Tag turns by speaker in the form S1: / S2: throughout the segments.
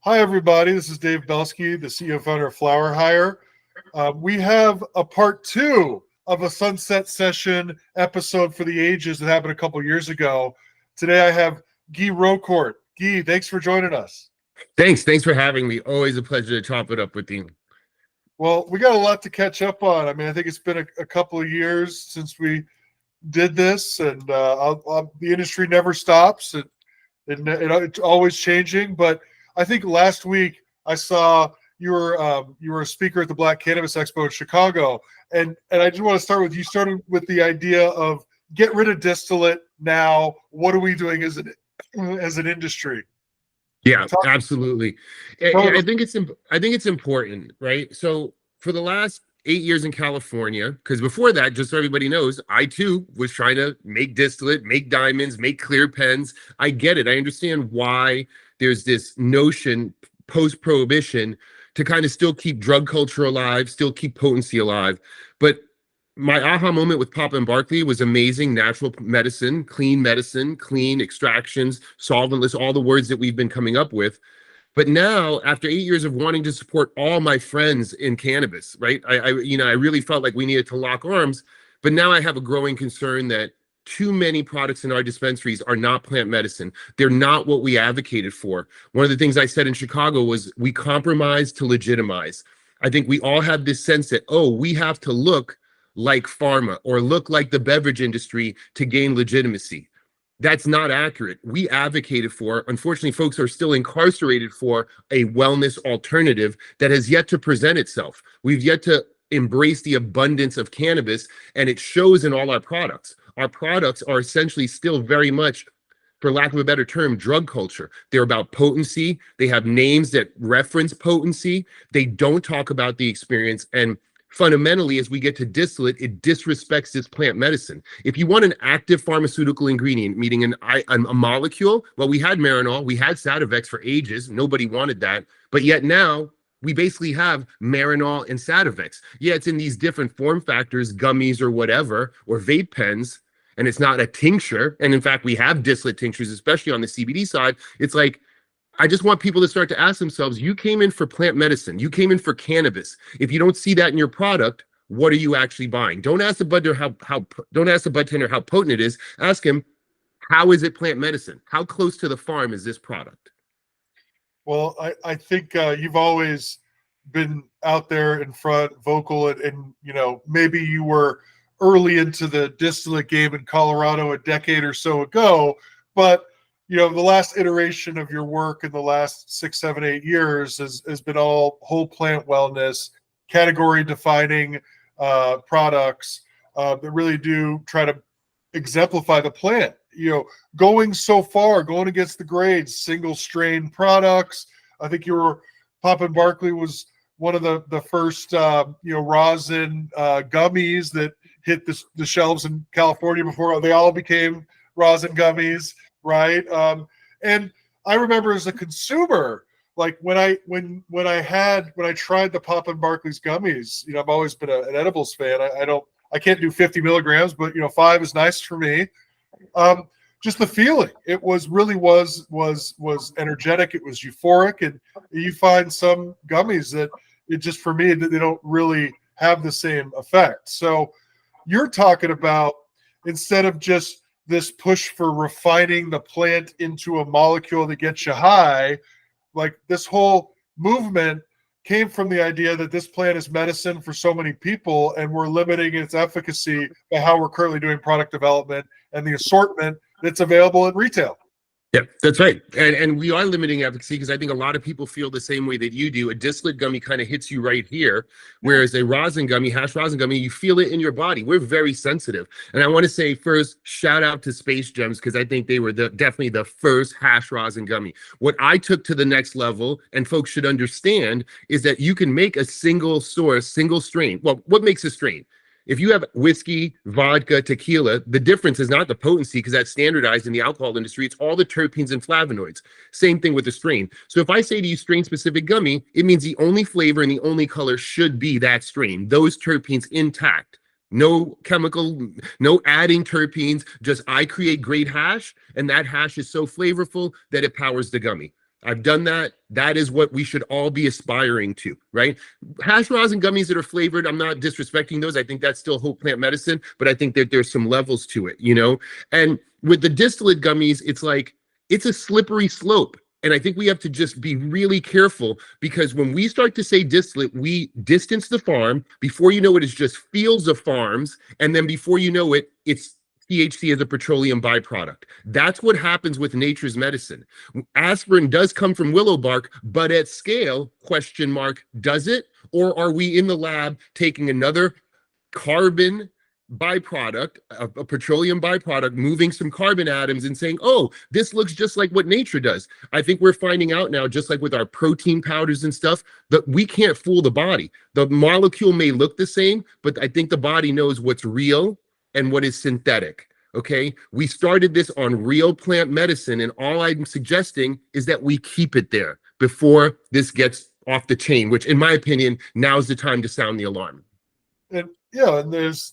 S1: Hi, everybody. This is Dave Belsky, the CEO founder of FlowerHire. We have a part 2 of a sunset session episode for the ages that happened a couple years ago. Today, I have Guy Rocourt. Guy, thanks for joining us.
S2: Thanks for having me. Always a pleasure to chop it up with you.
S1: Well, we got a lot to catch up on. I mean, I think it's been a couple of years since we did this, and the industry never stops. It's always changing, but I think last week I saw you were a speaker at the Black Cannabis Expo in Chicago, and I just want to start with you. Started with the idea of get rid of distillate now. What are we doing as an industry?
S2: Yeah, absolutely. I think it's important, right? So for the last 8 years in California, because before that, just so everybody knows, I too was trying to make distillate, make diamonds, make clear pens. I get it. I understand why there's this notion post-prohibition to kind of still keep drug culture alive, still keep potency alive. But my aha moment with Papa Barkley was amazing. Natural medicine, clean extractions, solventless, all the words that we've been coming up with. But now, after 8 years of wanting to support all my friends in cannabis, right? I really felt like we needed to lock arms. But now I have a growing concern that too many products in our dispensaries are not plant medicine. They're not what we advocated for. One of the things I said in Chicago was we compromise to legitimize. I think we all have this sense that, we have to look like pharma or look like the beverage industry to gain legitimacy. That's not accurate. We advocated for, unfortunately, folks are still incarcerated for a wellness alternative that has yet to present itself. We've yet to embrace the abundance of cannabis, and it shows in all our products. Our products are essentially still very much, for lack of a better term, drug culture. They're about potency. They have names that reference potency. They don't talk about the experience. And fundamentally, as we get to distillate, it disrespects this plant medicine. If you want an active pharmaceutical ingredient, meaning a molecule, well, we had Marinol, we had Sativex for ages. Nobody wanted that. But yet now, we basically have Marinol and Sativex. Yeah, it's in these different form factors, gummies or whatever, or vape pens, and it's not a tincture. And in fact, we have distillate tinctures, especially on the CBD side. It's like, I just want people to start to ask themselves, you came in for plant medicine, you came in for cannabis. If you don't see that in your product, what are you actually buying? Don't ask the bud tender how potent it is. Ask him, how is it plant medicine? How close to the farm is this product?
S1: Well, I think you've always been out there in front, vocal, and maybe you were early into the distillate game in Colorado a decade or so ago, but the last iteration of your work in the last 6, 7, 8 years has been all whole plant wellness, category defining products that really do try to exemplify the plant. Going so far, going against the grades, single strain products. I think Papa Barkley was one of the first rosin gummies that hit the shelves in California before they all became rosin gummies, right? And I remember as a consumer, like when I tried the Papa Barkley's gummies, I've always been an edibles fan. I can't do 50 milligrams, but 5 is nice for me. Just the feeling, it was energetic. It was euphoric, and you find some gummies that it just, for me, they don't really have the same effect. So you're talking about, instead of just this push for refining the plant into a molecule that gets you high, like this whole movement came from the idea that this plant is medicine for so many people, and we're limiting its efficacy by how we're currently doing product development and the assortment that's available at retail.
S2: Yeah, that's right. And we are limiting efficacy because I think a lot of people feel the same way that you do. A distillate gummy kind of hits you right here, whereas a rosin gummy, hash rosin gummy, you feel it in your body. We're very sensitive. And I want to say first, shout out to Space Gems, because I think they were definitely the first hash rosin gummy. What I took to the next level, and folks should understand, is that you can make a single source, single strain. Well, what makes a strain? If you have whiskey, vodka, tequila, the difference is not the potency, because that's standardized in the alcohol industry. It's all the terpenes and flavonoids. Same thing with the strain. So if I say to you strain-specific gummy, it means the only flavor and the only color should be that strain. Those terpenes intact. No chemical, no adding terpenes, just I create great hash, and that hash is so flavorful that it powers the gummy. I've done that. That is what we should all be aspiring to, right? Hash rosin gummies that are flavored, I'm not disrespecting those. I think that's still whole plant medicine, but I think that there's some levels to it, you know? And with the distillate gummies, it's like, it's a slippery slope. And I think we have to just be really careful, because when we start to say distillate, we distance the farm. Before you know it, it's just fields of farms. And then before you know it, it's THC as a petroleum byproduct. That's what happens with nature's medicine. Aspirin does come from willow bark, but at scale, question mark, does it? Or are we in the lab taking another carbon byproduct, a petroleum byproduct, moving some carbon atoms and saying, oh, this looks just like what nature does? I think we're finding out now, just like with our protein powders and stuff, that we can't fool the body. The molecule may look the same, but I think the body knows what's real and what is synthetic. Okay, we started this on real plant medicine, and all I'm suggesting is that we keep it there before this gets off the chain, which in my opinion, now's the time to sound the alarm.
S1: And yeah, and there's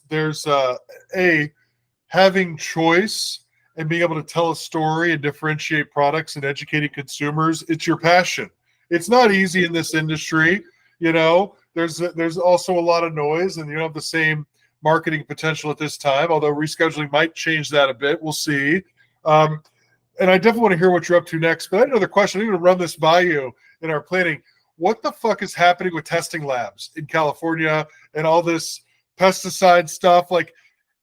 S1: having choice and being able to tell a story and differentiate products and educating consumers. It's your passion. It's not easy in this industry. You know, there's also a lot of noise, and you don't have the same marketing potential at this time, although rescheduling might change that a bit. We'll see. And I definitely want to hear what you're up to next. But I have another question. I'm going to run this by you in our planning. What the fuck is happening with testing labs in California and all this pesticide stuff? Like,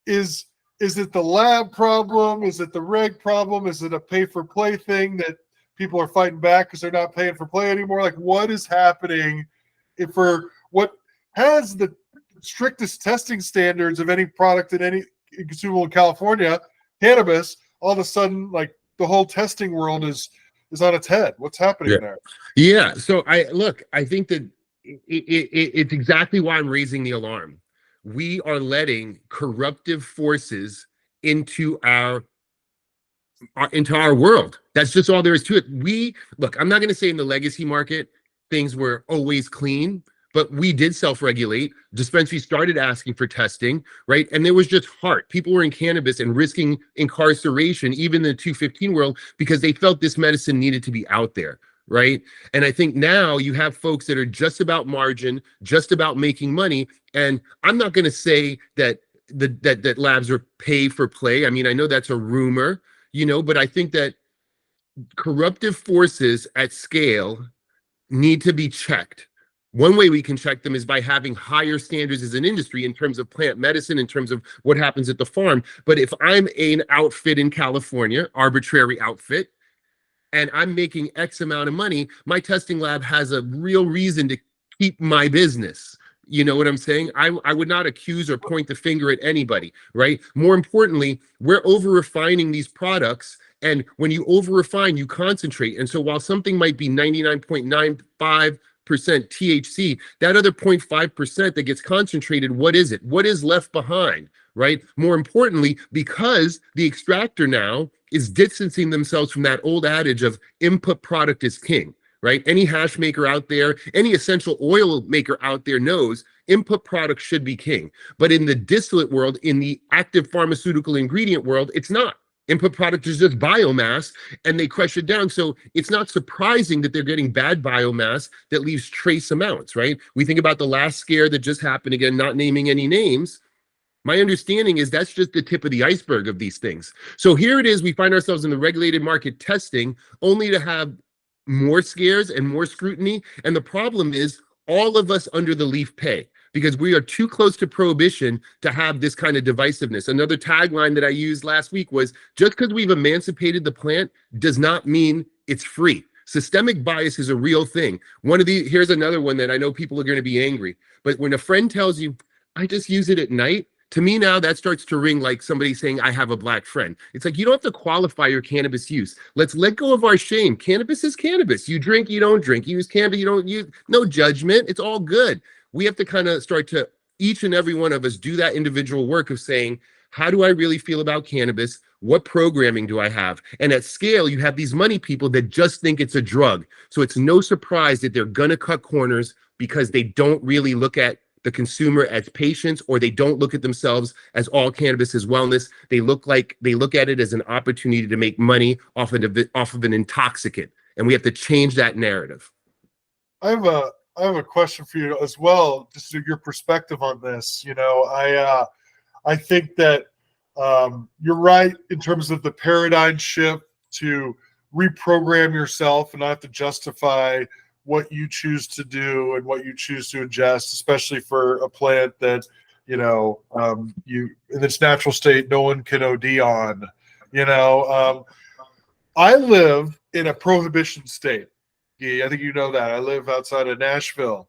S1: is it the lab problem? Is it the reg problem? Is it a pay for play thing that people are fighting back because they're not paying for play anymore? Like, what is happening for what has the strictest testing standards of any product in any consumable in California, cannabis? All of a sudden, like, the whole testing world is on its head. What's happening there?
S2: Yeah. So I think that it's exactly why I'm raising the alarm. We are letting corruptive forces into our world. That's just all there is to it. I'm not going to say in the legacy market things were always clean, but we did self-regulate. Dispensaries started asking for testing, right? And there was just heart. People were in cannabis and risking incarceration, even in the 215 world, because they felt this medicine needed to be out there, right? And I think now you have folks that are just about margin, just about making money. And I'm not going to say that that labs are pay for play. I mean, I know that's a rumor, you know, but I think that corruptive forces at scale need to be checked. One way we can check them is by having higher standards as an industry in terms of plant medicine, in terms of what happens at the farm. But if I'm an outfit in California, arbitrary outfit, and I'm making X amount of money, my testing lab has a real reason to keep my business. You know what I'm saying? I would not accuse or point the finger at anybody, right? More importantly, we're over refining these products. And when you over refine, you concentrate. And so while something might be 99.95% THC, that other 0.5% that gets concentrated, what is it? What is left behind, right? More importantly, because the extractor now is distancing themselves from that old adage of input product is king, right? Any hash maker out there, any essential oil maker out there knows input product should be king. But in the distillate world, in the active pharmaceutical ingredient world, it's not. Input product is just biomass, and they crush it down. So it's not surprising that they're getting bad biomass that leaves trace amounts, right? We think about the last scare that just happened, again, not naming any names. My understanding is that's just the tip of the iceberg of these things. So here it is, we find ourselves in the regulated market testing only to have more scares and more scrutiny. And the problem is all of us under the leaf pay, because we are too close to prohibition to have this kind of divisiveness. Another tagline that I used last week was, just because we've emancipated the plant does not mean it's free. Systemic bias is a real thing. Here's another one that I know people are going to be angry, but when a friend tells you, I just use it at night, to me now that starts to ring like somebody saying, I have a black friend. It's like, you don't have to qualify your cannabis use. Let's let go of our shame. Cannabis is cannabis. You drink, you don't drink. You use cannabis, you don't use. No judgment. It's all good. We have to kind of start to, each and every one of us, do that individual work of saying, how do I really feel about cannabis? What programming do I have? And at scale, you have these money people that just think it's a drug. So it's no surprise that they're going to cut corners because they don't really look at the consumer as patients, or they don't look at themselves as all cannabis is wellness. They look at it as an opportunity to make money off of an intoxicant. and we have to change that narrative.
S1: I have a question for you as well, just your perspective on this. I think that you're right in terms of the paradigm shift to reprogram yourself and not have to justify what you choose to do and what you choose to ingest, especially for a plant that you in its natural state no one can OD on. I live in a prohibition state. I think you know that. I live outside of Nashville.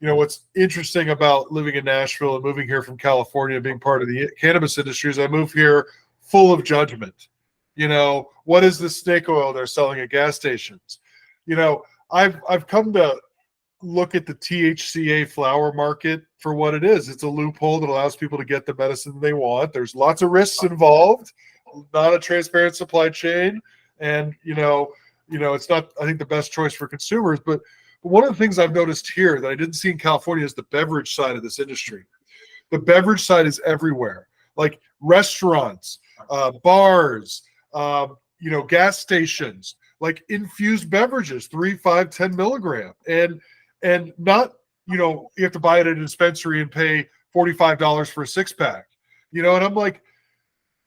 S1: What's interesting about living in Nashville and moving here from California, being part of the cannabis industry, is I moved here full of judgment. What is the snake oil they're selling at gas stations? I've come to look at the THCA flower market for what it is. It's a loophole that allows people to get the medicine they want. There's lots of risks involved, not a transparent supply chain, and it's not, I think, the best choice for consumers. But one of the things I've noticed here that I didn't see in California is the beverage side of this industry. The beverage side is everywhere, like restaurants, bars, gas stations, like infused beverages, 3, 5, 10 milligram. And not, you have to buy it at a dispensary and pay $45 for a 6-pack, and I'm like,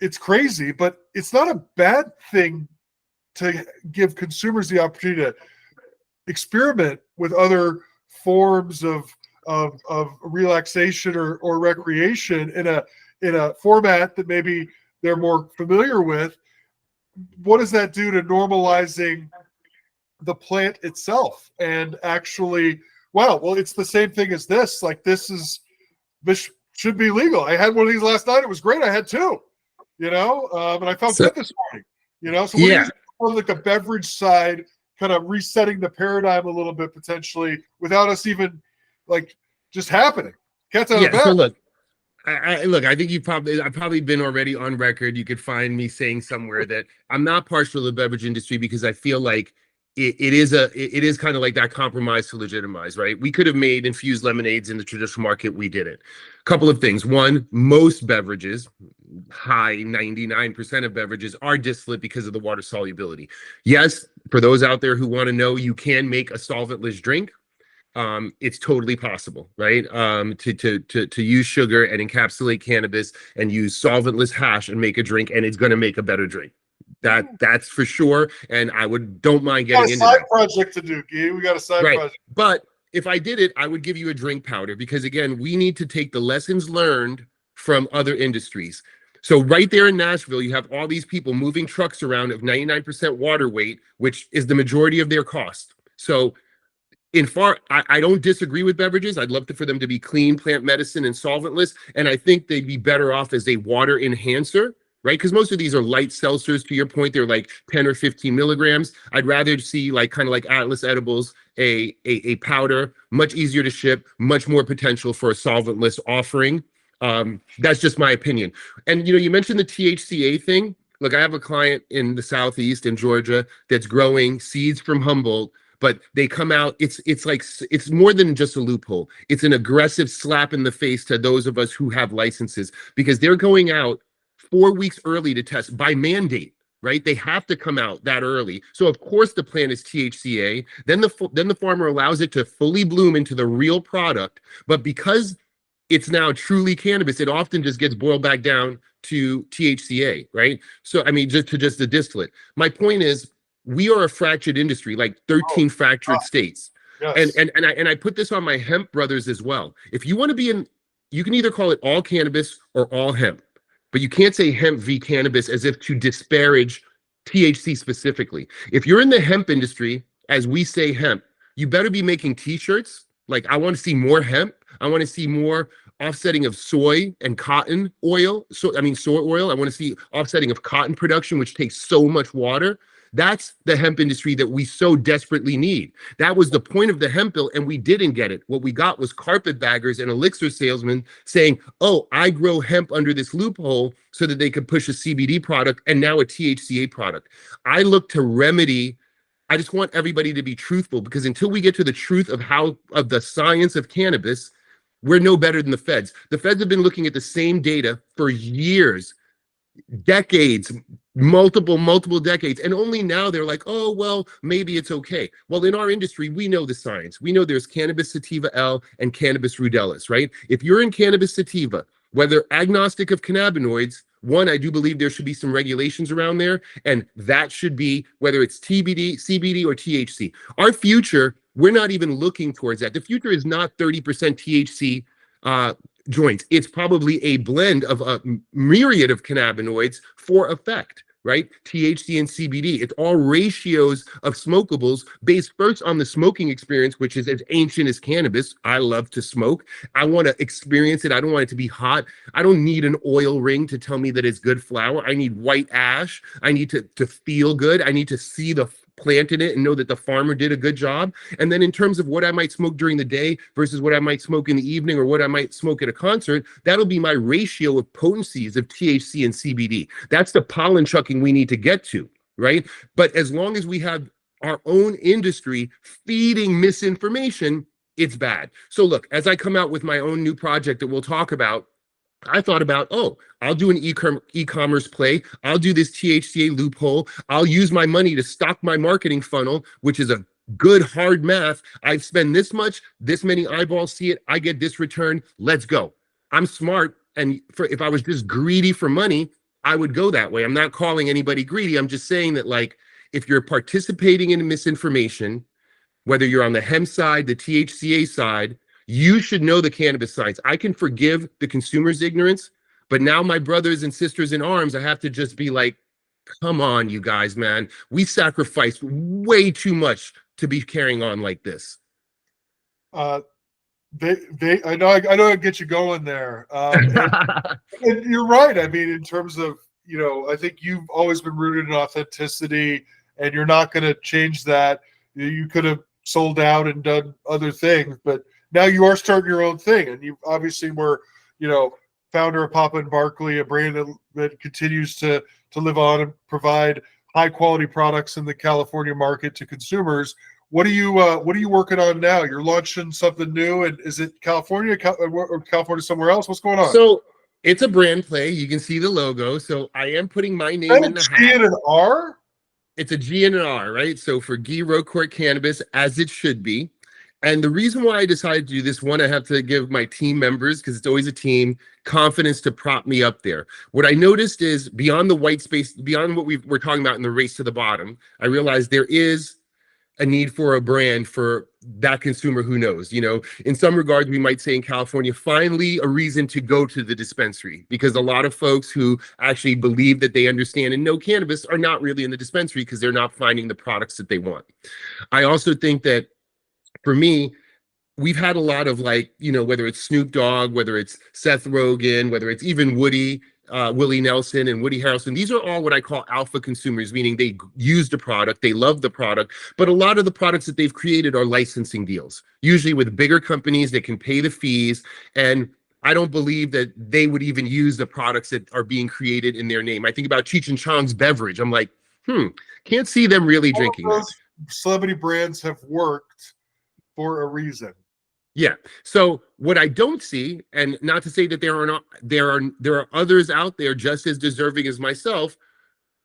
S1: it's crazy, but it's not a bad thing to give consumers the opportunity to experiment with other forms of relaxation or recreation in a format that maybe they're more familiar with. What does that do to normalizing the plant itself and actually, well, it's the same thing as this. Like this should be legal. I had one of these last night. It was great. I had 2, and I felt good this morning, so what on like the beverage side, kind of resetting the paradigm a little bit potentially without us even like just happening. Cat's out of bed.
S2: So look, I think I've probably been already on record. You could find me saying somewhere that I'm not partial to the beverage industry because I feel like it is kind of like that compromise to legitimize, right? We could have made infused lemonades in the traditional market. We didn't. Couple of things. One, most beverages, high 99% of beverages are distillate because of the water solubility. Yes, for those out there who want to know, you can make a solventless drink. It's totally possible, right? To use sugar and encapsulate cannabis and use solventless hash and make a drink, and it's going to make a better drink. That's for sure. And don't mind getting into that.
S1: Side project to do, Guy. We got a side project.
S2: But if I did it, I would give you a drink powder because again, we need to take the lessons learned from other industries. So right there in Nashville, you have all these people moving trucks around of 99% water weight, which is the majority of their cost. So I don't disagree with beverages. I'd love for them to be clean, plant medicine, and solventless. And I think they'd be better off as a water enhancer, right? Because most of these are light seltzers. To your point, they're like 10 or 15 milligrams. I'd rather see kind of like Atlas Edibles, a powder, much easier to ship, much more potential for a solventless offering. That's just my opinion. And you mentioned the THCA thing. Look, I have a client in the Southeast in Georgia that's growing seeds from Humboldt, but they come out, it's more than just a loophole. It's an aggressive slap in the face to those of us who have licenses because they're going out 4 weeks early to test by mandate, right? They have to come out that early. So of course the plant is THCA. Then the farmer allows it to fully bloom into the real product. But because it's now truly cannabis, it often just gets boiled back down to THCA, right? So I mean, just the distillate. My point is, we are a fractured industry, like 13 fractured states. Yes. And I put this on my hemp brothers as well. If you want to be you can either call it all cannabis or all hemp, but you can't say hemp v cannabis as if to disparage THC specifically. If you're in the hemp industry, as we say hemp, you better be making t-shirts. Like I want to see more hemp. I want to see more offsetting of soy and cotton oil. Soy oil. I want to see offsetting of cotton production, which takes so much water. That's the hemp industry that we so desperately need. That was the point of the hemp bill, and we didn't get it. What we got was carpetbaggers and elixir salesmen saying, oh, I grow hemp under this loophole so that they could push a CBD product and now a THCA product. I look to remedy. I just want everybody to be truthful because until we get to the truth of the science of cannabis, we're no better than the feds. The feds have been looking at the same data for years, decades, multiple decades, and only now they're like, oh well, maybe it's okay. Well, in our industry, we know the science. We know there's cannabis sativa L and cannabis rudellis, right? If you're in cannabis sativa, whether agnostic of cannabinoids, one, I do believe there should be some regulations around there, and that should be whether it's TBD, CBD, or THC. Our future, we're not even looking towards that. The future is not 30% THC joints. It's probably a blend of a myriad of cannabinoids for effect, right? THC and CBD. It's all ratios of smokables based first on the smoking experience, which is as ancient as cannabis. I love to smoke. I want to experience it. I don't want it to be hot. I don't need an oil ring to tell me that it's good flower. I need white ash. I need to feel good. I need to see the plant in it and know that the farmer did a good job. And then in terms of what I might smoke during the day versus what I might smoke in the evening or what I might smoke at a concert, that'll be my ratio of potencies of THC and CBD. That's the pollen chucking we need to get to, right? But as long as we have our own industry feeding misinformation, it's bad. So look, as I come out with my own new project that we'll talk about, I thought about, oh, I'll do an e-commerce play. I'll do this THCA loophole. I'll use my money to stock my marketing funnel, which is a good hard math. I spend this much, this many eyeballs see it. I get this return. Let's go. I'm smart. And if I was just greedy for money, I would go that way. I'm not calling anybody greedy. I'm just saying that, like, if you're participating in misinformation, whether you're on the hemp side, the THCA side, you should know the cannabis science. I can forgive the consumer's ignorance, but now my brothers and sisters in arms, I have to just be like, come on, you guys, man. We sacrificed way too much to be carrying on like this.
S1: I know I get you going there. And you're right. I mean, in terms of, I think you've always been rooted in authenticity, and you're not going to change that. You could have sold out and done other things, but now you are starting your own thing, and you obviously were, founder of Papa and Barkley, a brand that continues to live on and provide high quality products in the California market to consumers. What are you working on now? You're launching something new, and is it California or California somewhere else? What's going on?
S2: So it's a brand play. You can see the logo. So I am putting my name in the hat.
S1: G and an R?
S2: It's a G and an R, right? So for Guy Rocourt Cannabis, as it should be. And the reason why I decided to do this, one, I have to give my team members, because it's always a team, confidence to prop me up there. What I noticed is beyond the white space, beyond what we're talking about in the race to the bottom, I realized there is a need for a brand for that consumer who knows. In some regards, we might say in California, finally a reason to go to the dispensary, because a lot of folks who actually believe that they understand and know cannabis are not really in the dispensary because they're not finding the products that they want. I also think that for me, we've had a lot of, like, whether it's Snoop Dogg, whether it's Seth Rogen, whether it's even Willie Nelson and Woody Harrelson. These are all what I call alpha consumers, meaning they use the product, they love the product, but a lot of the products that they've created are licensing deals, usually with bigger companies that can pay the fees. And I don't believe that they would even use the products that are being created in their name. I think about Cheech and Chong's Beverage. I'm like, can't see them really drinking that.
S1: Celebrity brands have worked for a reason.
S2: Yeah. So what I don't see, and not to say that there are others out there just as deserving as myself,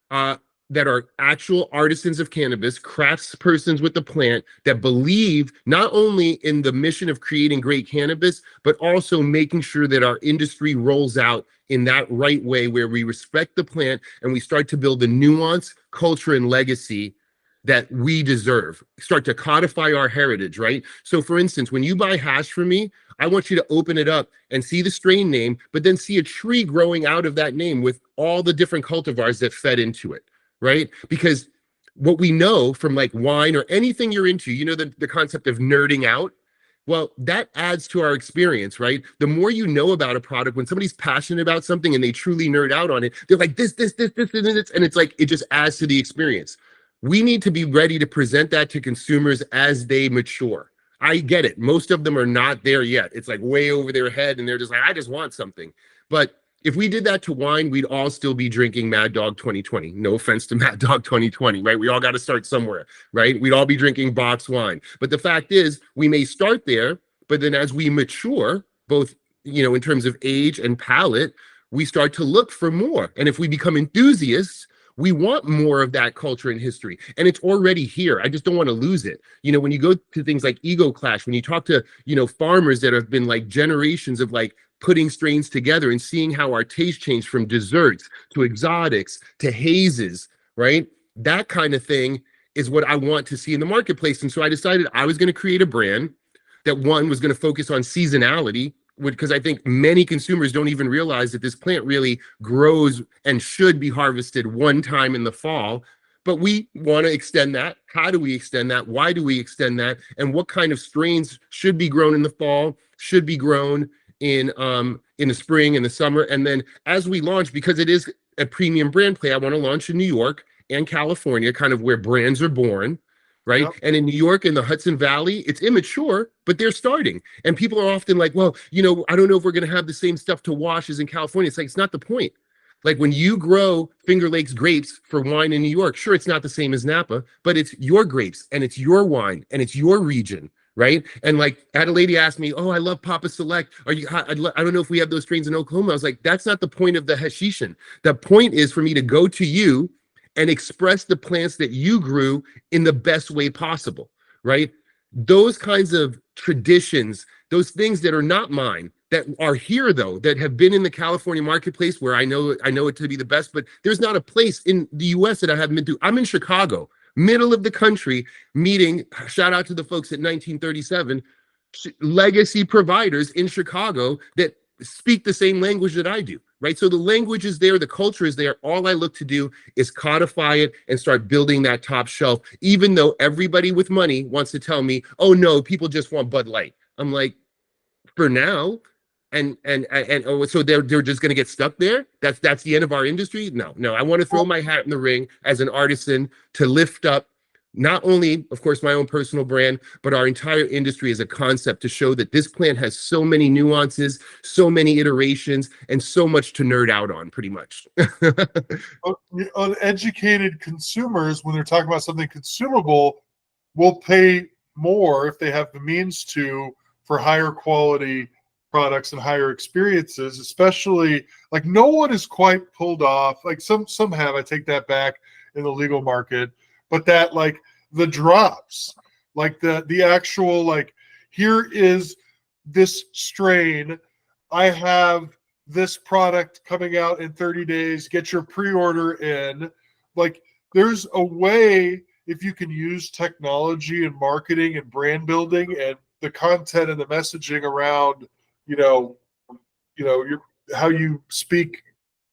S2: that are actual artisans of cannabis, craftspersons with the plant, that believe not only in the mission of creating great cannabis, but also making sure that our industry rolls out in that right way, where we respect the plant and we start to build the nuance, culture, and legacy that we deserve, start to codify our heritage, right? So for instance, when you buy hash from me, I want you to open it up and see the strain name, but then see a tree growing out of that name with all the different cultivars that fed into it, right? Because what we know from, like, wine or anything you're into, the concept of nerding out, well, that adds to our experience, right? The more you know about a product, when somebody's passionate about something and they truly nerd out on it, they're like, this, and it's like, it just adds to the experience. We need to be ready to present that to consumers as they mature. I get it. Most of them are not there yet. It's like way over their head, and they're just like, I just want something. But if we did that to wine, we'd all still be drinking Mad Dog 2020. No offense to Mad Dog 2020, right? We all got to start somewhere, right? We'd all be drinking box wine. But the fact is, we may start there, but then as we mature, both, in terms of age and palate, we start to look for more. And if we become enthusiasts, We want more of that culture and history, and it's already here. I just don't want to lose it. You know, when you go to things like Ego Clash, when you talk to, you know, farmers that have been like generations of like putting strains together and seeing how our taste changed from desserts to exotics to hazes, right? That kind of thing is what I want to see in the marketplace. And so I decided I was going to create a brand that, one, was going to focus on seasonality, because I think many consumers don't even realize that this plant really grows and should be harvested one time in the fall. But we want to extend that. How do we extend that? Why do we extend that? And what kind of strains should be grown in the fall, should be grown in the spring and the summer? And then as we launch, because it is a premium brand play, I want to launch in New York and California, kind of where brands are born. Right. Yep. And in New York and the Hudson Valley, it's immature, but they're starting. And people are often like, well, you know, I don't know if we're going to have the same stuff to wash as in California. It's like, it's not the point. Like when you grow Finger Lakes grapes for wine in New York, sure, it's not the same as Napa, but it's your grapes and it's your wine and it's your region. Right. And like, I had a lady ask me, oh, I love Papa Select. I don't know if we have those strains in Oklahoma. I was like, that's not the point of the hashishin. The point is for me to go to you and express the plants that you grew in the best way possible, right? Those kinds of traditions, those things that are not mine, that are here though, that have been in the California marketplace where I know it to be the best, but there's not a place in the US that I haven't been to. I'm in Chicago, middle of the country, meeting, shout out to the folks at 1937, legacy providers in Chicago that speak the same language that I do, right? So the language is there, the culture is there. All I look to do is codify it and start building that top shelf, even though everybody with money wants to tell me, oh no, people just want Bud Light. I'm like, for now, and so they're just going to get stuck there. That's the end of our industry. No, I want to throw my hat in the ring as an artisan to lift up not only, of course, my own personal brand, but our entire industry as a concept, to show that this plant has so many nuances, so many iterations, and so much to nerd out on, pretty much.
S1: Uneducated consumers, when they're talking about something consumable, will pay more if they have the means to, for higher quality products and higher experiences, especially like no one is quite pulled off. Like some have, I take that back, in the legal market. But that, like the drops, like the actual, like, here is this strain. I have this product coming out in 30 days. Get your pre-order in. Like, there's a way, if you can use technology and marketing and brand building and the content and the messaging around, how you speak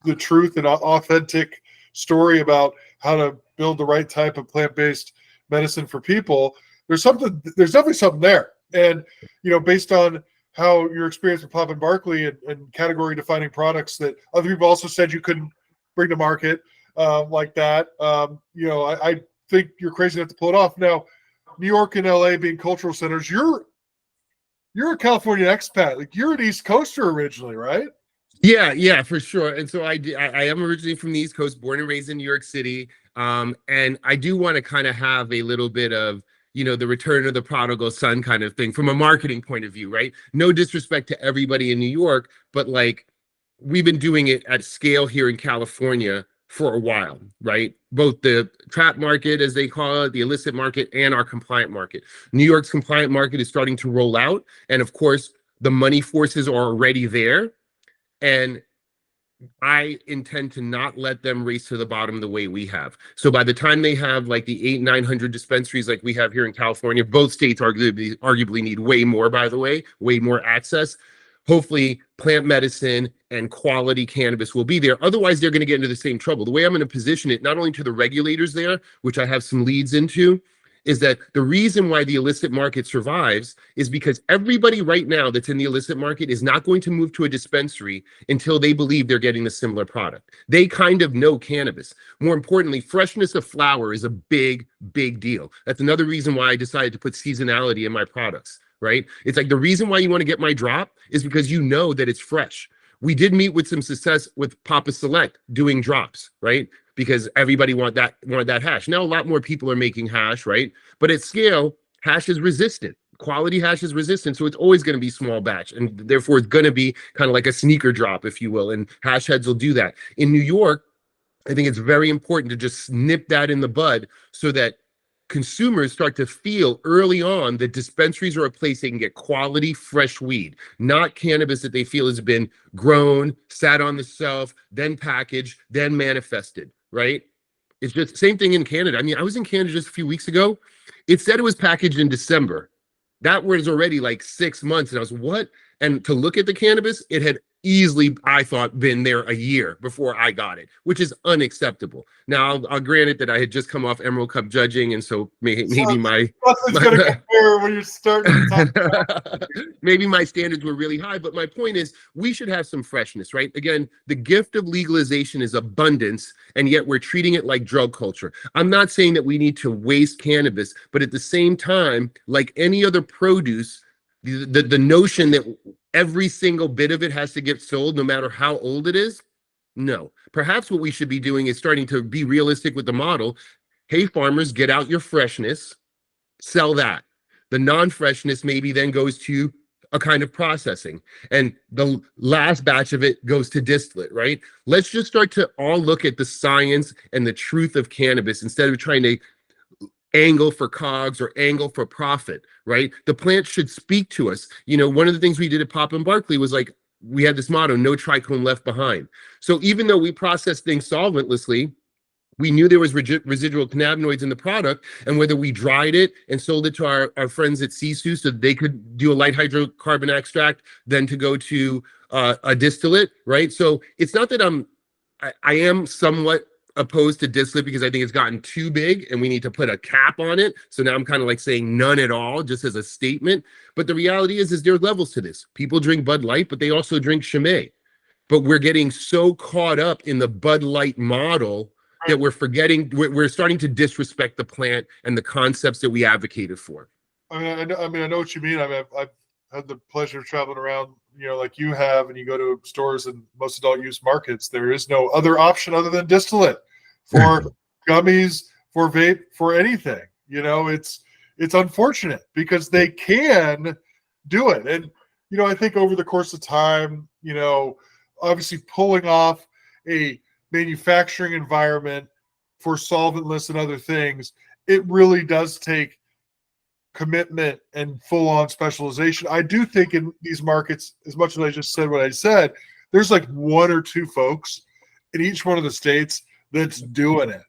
S1: the truth and authentic story about how to build the right type of plant-based medicine for people. There's definitely something there. And, based on how your experience with Papa Barkley and category defining products that other people also said you couldn't bring to market like that, I think you're crazy enough to pull it off. Now, New York and LA being cultural centers, you're a California expat. Like, you're an East Coaster originally, right?
S2: Yeah, for sure. And so I am originally from the East Coast, born and raised in New York City. And I do want to kind of have a little bit of, the return of the prodigal son kind of thing from a marketing point of view, right? No disrespect to everybody in New York, but like, we've been doing it at scale here in California for a while, right? Both the trap market, as they call it, the illicit market, and our compliant market. New York's compliant market is starting to roll out. And of course, the money forces are already there. And I intend to not let them race to the bottom the way we have. So by the time they have like the 800-900 dispensaries like we have here in California, both states arguably need way more, by the way, way more access. Hopefully plant medicine and quality cannabis will be there. Otherwise, they're going to get into the same trouble. The way I'm going to position it, not only to the regulators there, which I have some leads into, is that the reason why the illicit market survives is because everybody right now that's in the illicit market is not going to move to a dispensary until they believe they're getting a similar product. They kind of know cannabis. More importantly, freshness of flower is a big, big deal. That's another reason why I decided to put seasonality in my products, right? It's like the reason why you want to get my drop is because you know that it's fresh. We did meet with some success with Papa Select doing drops, right? Because everybody wanted that hash. Now a lot more people are making hash, right? But at scale, hash is resistant. Quality hash is resistant, so it's always going to be small batch, and therefore it's going to be kind of like a sneaker drop, if you will. And hash heads will do that. In New York, I think it's very important to just nip that in the bud so that consumers start to feel early on that dispensaries are a place they can get quality, fresh weed, not cannabis that they feel has been grown, sat on the shelf, then packaged, then manifested, right? It's just same thing in Canada. I mean, I was in Canada just a few weeks ago. It said it was packaged in December. That was already like 6 months. And I was, what? And to look at the cannabis, it had easily, I thought, been there a year before I got it, which is unacceptable. Now, I'll grant it that I had just come off Emerald Cup judging, and so maybe my
S1: gonna compare when you're starting to talk about
S2: maybe my standards were really high. But my point is, we should have some freshness, right? Again, the gift of legalization is abundance, and yet we're treating it like drug culture. I'm not saying that we need to waste cannabis, but at the same time, like any other produce, the notion that every single bit of it has to get sold no matter how old it is, no. Perhaps what we should be doing is starting to be realistic with the model. Hey, farmers, get out your freshness, sell that. The non-freshness maybe then goes to a kind of processing, and the last batch of it goes to distillate, right? Let's just start to all look at the science and the truth of cannabis instead of trying to angle for cogs or angle for profit, right? The plant should speak to us. You know, one of the things we did at Papa Barkley was like, we had this motto, no trichome left behind. So even though we processed things solventlessly, we knew there was residual cannabinoids in the product, and whether we dried it and sold it to our friends at Sisu so that they could do a light hydrocarbon extract, then to go to a distillate, right? So it's not that I am somewhat opposed to distillate because I think it's gotten too big and we need to put a cap on it. So now I'm kind of like saying none at all, just as a statement. But the reality is there are levels to this. People drink Bud Light, but they also drink Chimay. But we're getting so caught up in the Bud Light model that we're forgetting, we're starting to disrespect the plant and the concepts that we advocated for.
S1: I know what you mean. I've had the pleasure of traveling around, like you have, and you go to stores in most adult use markets. There is no other option other than distillate for gummies, for vape, for anything. It's unfortunate because they can do it. And, I think over the course of time, obviously pulling off a manufacturing environment for solventless and other things, it really does take commitment and full-on specialization. I do think in these markets, as much as I just said what I said, there's like one or two folks in each one of the states that's doing it.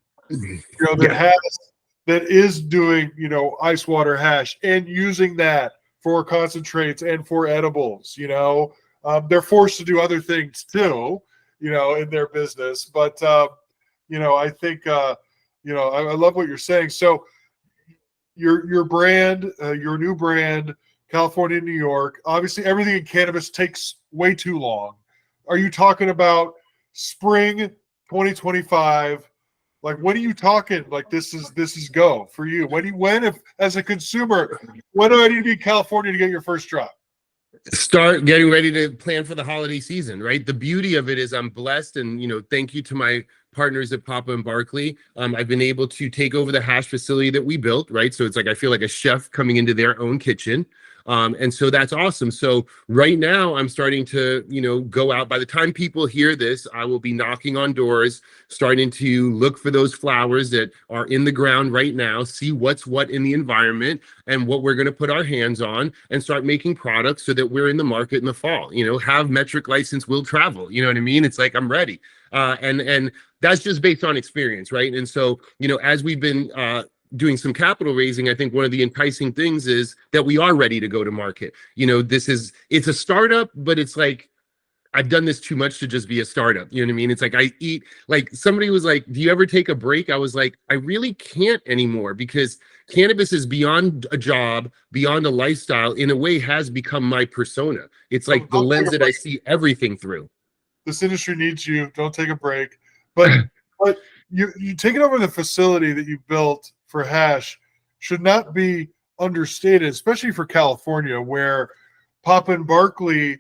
S1: That is doing, ice water hash and using that for concentrates and for edibles. They're forced to do other things too, in their business. But I think I love what you're saying. So your brand, your new brand, California, New York, obviously everything in cannabis takes way too long. Are you talking about spring 2025? Like, when are you talking? Like, this is go for you. When if as a consumer, when do I need to be in California to get your first drop?
S2: Start getting ready to plan for the holiday season, right? The beauty of it is I'm blessed, and thank you to my partners at Papa and Barkley. I've been able to take over the hash facility that we built, right? So it's like I feel like a chef coming into their own kitchen. And so that's awesome. So right now I'm starting to, go out. By the time people hear this, I will be knocking on doors, starting to look for those flowers that are in the ground right now, see what's what in the environment and what we're going to put our hands on, and start making products so that we're in the market in the fall. Have metric license, will travel. You know what I mean? It's like, I'm ready. And that's just based on experience, right? And so, as we've been doing some capital raising, I think one of the enticing things is that we are ready to go to market. It's a startup, but it's like, I've done this too much to just be a startup. You know what I mean? It's like somebody was like, do you ever take a break? I was like, I really can't anymore, because cannabis is beyond a job, beyond a lifestyle, in a way has become my persona. It's like the lens that I see everything through.
S1: This industry needs you. Don't take a break. But you taking over the facility that you built for hash should not be understated, especially for California, where Papa and Barkley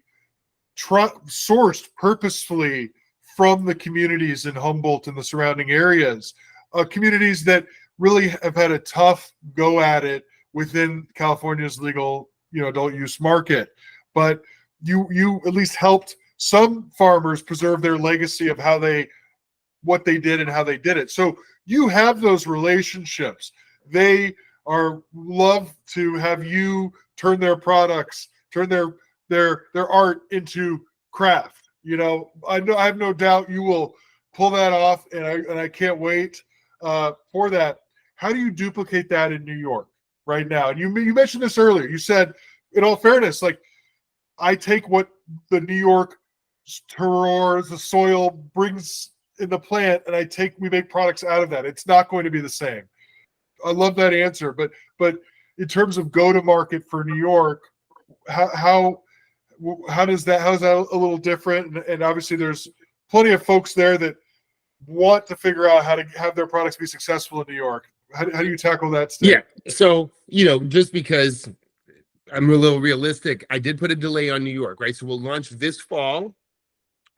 S1: sourced purposefully from the communities in Humboldt and the surrounding areas, communities that really have had a tough go at it within California's legal, adult use market. But you at least helped some farmers preserve their legacy of how they what they did and how they did it. So you have those relationships. They are love to have you turn their products, turn their art into craft. You know, I have no doubt you will pull that off, and I can't wait for that. How do you duplicate that in New York right now? And you mentioned this earlier. You said, in all fairness, like, I take what the New York terroir, the soil brings in the plant, and we make products out of that. It's not going to be the same. I love that answer, but in terms of go to market for New York, how is that a little different? And obviously there's plenty of folks there that want to figure out how to have their products be successful in New York. How do you tackle that state?
S2: Yeah. So, just because I'm a little realistic, I did put a delay on New York, right? So we'll launch this fall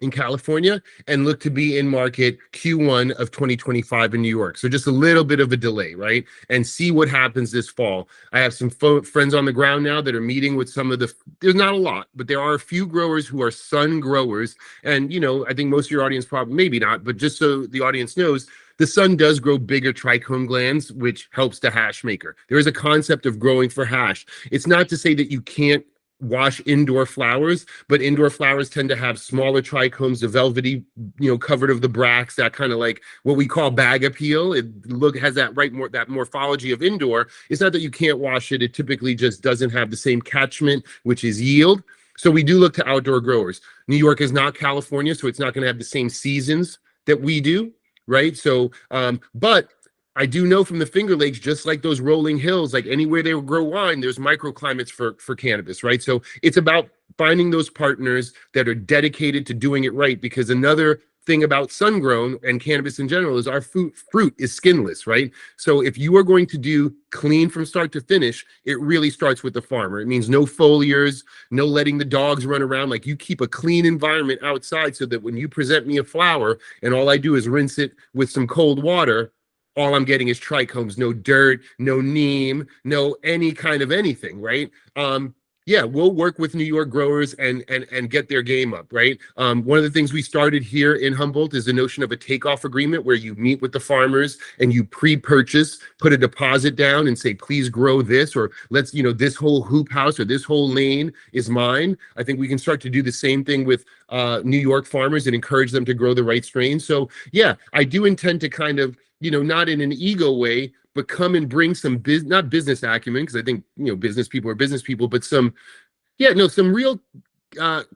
S2: in California and look to be in market Q1 of 2025 in New York. So just a little bit of a delay, right? And see what happens this fall. I have some friends on the ground now that are meeting with some of there's not a lot, but there are a few growers who are sun growers. And, I think most of your audience probably, maybe not, but just so the audience knows, the sun does grow bigger trichome glands, which helps the hash maker. There is a concept of growing for hash. It's not to say that you can't wash indoor flowers, but indoor flowers tend to have smaller trichomes, the velvety, covered of the bracts, that kind of like what we call bag appeal. It has that that morphology of indoor. It's not that you can't wash it. It typically just doesn't have the same catchment, which is yield. So we do look to outdoor growers. New York is not California, so it's not going to have the same seasons that we do, right? So, but I do know from the Finger Lakes, just like those rolling hills, like anywhere they grow wine, there's microclimates for cannabis, right? So it's about finding those partners that are dedicated to doing it right. Because another thing about sun-grown and cannabis in general is our fruit is skinless, right? So if you are going to do clean from start to finish, it really starts with the farmer. It means no foliars, no letting the dogs run around. Like, you keep a clean environment outside so that when you present me a flower and all I do is rinse it with some cold water, all I'm getting is trichomes, no dirt, no neem, no any kind of anything, right? Yeah, we'll work with New York growers and get their game up, right? One of the things we started here in Humboldt is the notion of a takeoff agreement, where you meet with the farmers and you pre-purchase, put a deposit down and say, please grow this, or let's, this whole hoop house or this whole lane is mine. I think we can start to do the same thing with New York farmers and encourage them to grow the right strain. So yeah, I do intend to kind of, not in an ego way, but come and bring some not business acumen, because I think, business people are business people, but some real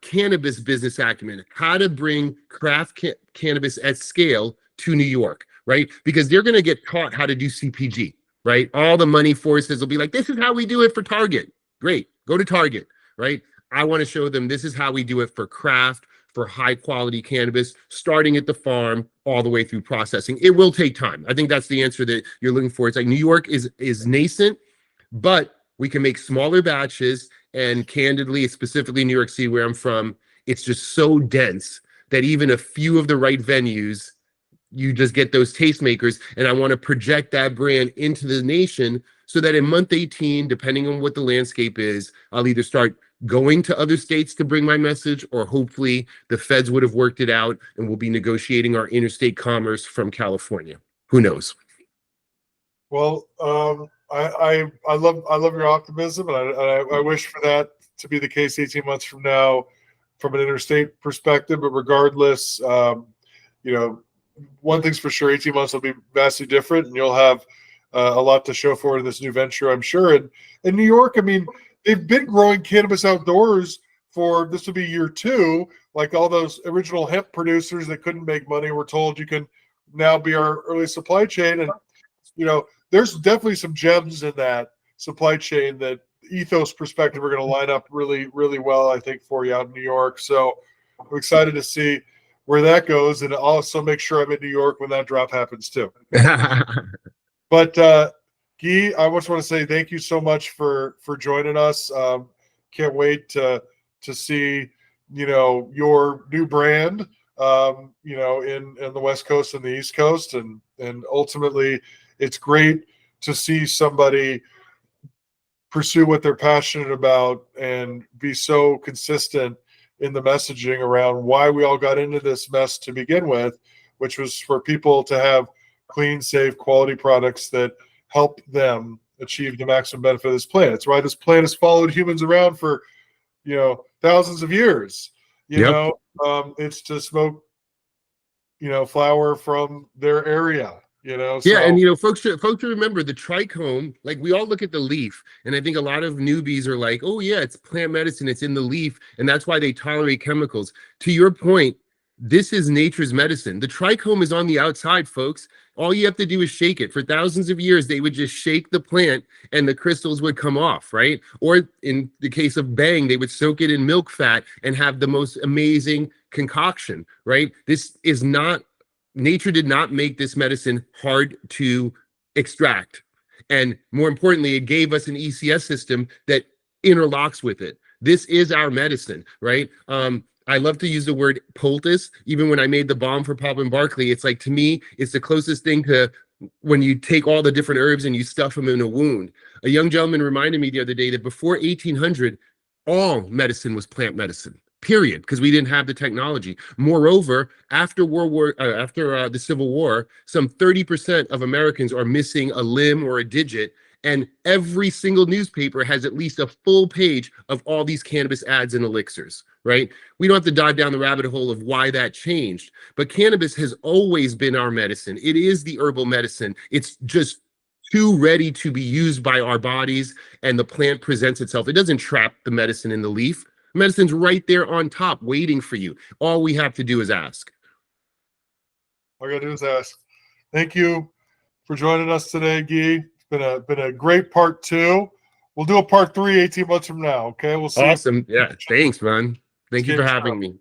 S2: cannabis business acumen, how to bring craft cannabis at scale to New York, right? Because they're going to get taught how to do CPG, right? All the money forces will be like, this is how we do it for Target. Great, go to Target, right? I want to show them this is how we do it for craft, for high quality cannabis, starting at the farm all the way through processing. It will take time. I think that's the answer that you're looking for. It's like New York is nascent, but we can make smaller batches. And candidly, specifically New York City, where I'm from, it's just so dense that even a few of the right venues, you just get those tastemakers. And I want to project that brand into the nation so that in month 18, depending on what the landscape is, I'll either start going to other states to bring my message, or hopefully the feds would have worked it out and we'll be negotiating our interstate commerce from California. Who knows?
S1: Well, I love your optimism, and I wish for that to be the case 18 months from now from an interstate perspective. But regardless, one thing's for sure, 18 months will be vastly different, and you'll have a lot to show for in this new venture, I'm sure. And in New York, I mean, they've been growing cannabis outdoors for, this will be year 2, like all those original hemp producers that couldn't make money were told you can now be our early supply chain. And, there's definitely some gems in that supply chain that ethos perspective are going to line up really, really well, I think, for you out in New York. So I'm excited to see where that goes, and also make sure I'm in New York when that drop happens too. But Guy, I just want to say thank you so much for joining us. Can't wait to see your new brand in the West Coast and the East Coast, and ultimately it's great to see somebody pursue what they're passionate about and be so consistent in the messaging around why we all got into this mess to begin with, which was for people to have clean, safe, quality products that help them achieve the maximum benefit of this plant. It's why this plant has followed humans around for, thousands of years. It's to smoke, flower from their area.
S2: Yeah,
S1: so.
S2: and folks should remember the trichome. Like, we all look at the leaf, and I think a lot of newbies are like, "Oh yeah, it's plant medicine. It's in the leaf, and that's why they tolerate chemicals." To your point, this is nature's medicine. The trichome is on the outside, folks. All you have to do is shake it. For thousands of years, they would just shake the plant, and the crystals would come off, right? Or in the case of Bang, they would soak it in milk fat and have the most amazing concoction, right? This is not. Nature did not make this medicine hard to extract. And more importantly, it gave us an ECS system that interlocks with it. This is our medicine, right? I love to use the word poultice. Even when I made the balm for Papa Barkley, it's like, to me, it's the closest thing to when you take all the different herbs and you stuff them in a wound. A young gentleman reminded me the other day that before 1800, all medicine was plant medicine. Period, because we didn't have the technology. Moreover, after the Civil War, some 30% of Americans are missing a limb or a digit, and every single newspaper has at least a full page of all these cannabis ads and elixirs, right? We don't have to dive down the rabbit hole of why that changed, but cannabis has always been our medicine. It is the herbal medicine. It's just too ready to be used by our bodies, and the plant presents itself. It doesn't trap the medicine in the leaf. Medicine's right there on top, waiting for you. All we have to do is ask.
S1: All we gotta do is ask. Thank you for joining us today, Guy. It's been a great part 2. We'll do a part 3 18 months from now. Okay, we'll see.
S2: Awesome. Yeah. Thanks, man. Thank you for having me.